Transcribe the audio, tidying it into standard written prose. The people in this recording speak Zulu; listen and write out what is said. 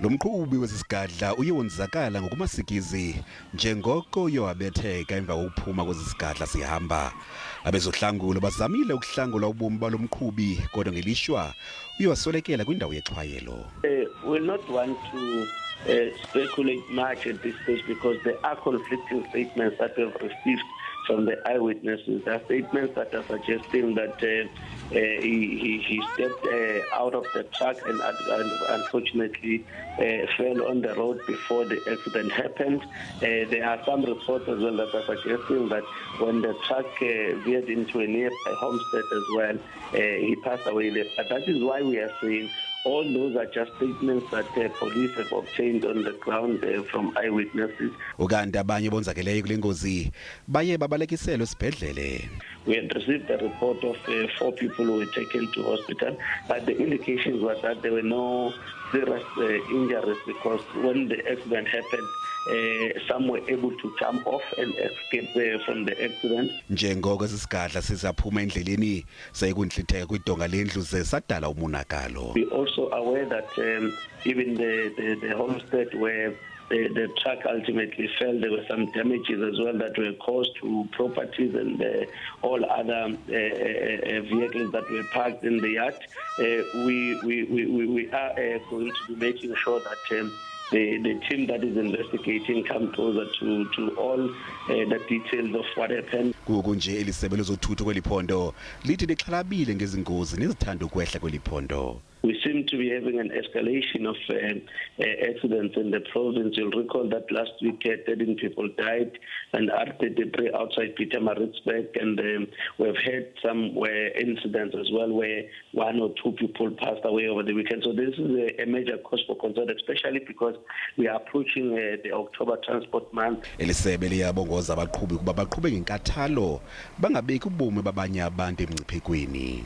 Lo mqhubi wesigadla uye wonzakala ngokumasikizi njengoko uyowabetheka emva kokuphuma kwesigadla sihamba. Abezohlangulo bazamile ukuhlangula ubomi balo mqhubi kodwa ngelishwa uyowaswelekela kwindawo yexhwayelo. We not want to speculate much at this stage because there are conflicting statements that we have received from the eyewitnesses. There are statements that are suggesting that he stepped out of the truck and unfortunately fell on the road before the accident happened. There are some reports as well that are suggesting that when the truck veered into a nearby homestead as well, he passed away there. But that is why we are saying all those are just statements that police have obtained on the ground from eyewitnesses. Ukanti abanye bonzakeleyo kule ngozi baye babalekiselwe esibhedlele. We had received a report of 4 people who were taken to hospital, but the indications were that there were no serious injuries because when the accident happened, some were able to jump off and escape from the accident. Njengoko isigadla sizaphuma endleleni sayokuntlitheka kwidonga lendlu ze sadala umonakalo. We also aware that even the homestead where the truck ultimately fell, there were some damages as well that were caused to properties and all other vehicles that were parked in the yard. We are going to be making sure that the team that is investigating come closer to all the details of what happened. Kunje elisebe lezothutho kweliphondo lithi lixhalabile ngezingozi nezithanda ukwehla kweliphondo. We seem to be having an escalation of accidents in the province. You'll recall that last week 13 people died and debris outside Pietermaritzburg, and we've had some incidents as well where 1 or 2 people passed away over the weekend. So this is a major cause for concern, especially because we are approaching the October Transport Month. Elisebe liyabongoza abaqhubi kuba baqhube ngenkathalo bangabeki ubomi babanye abantu emngciphekweni.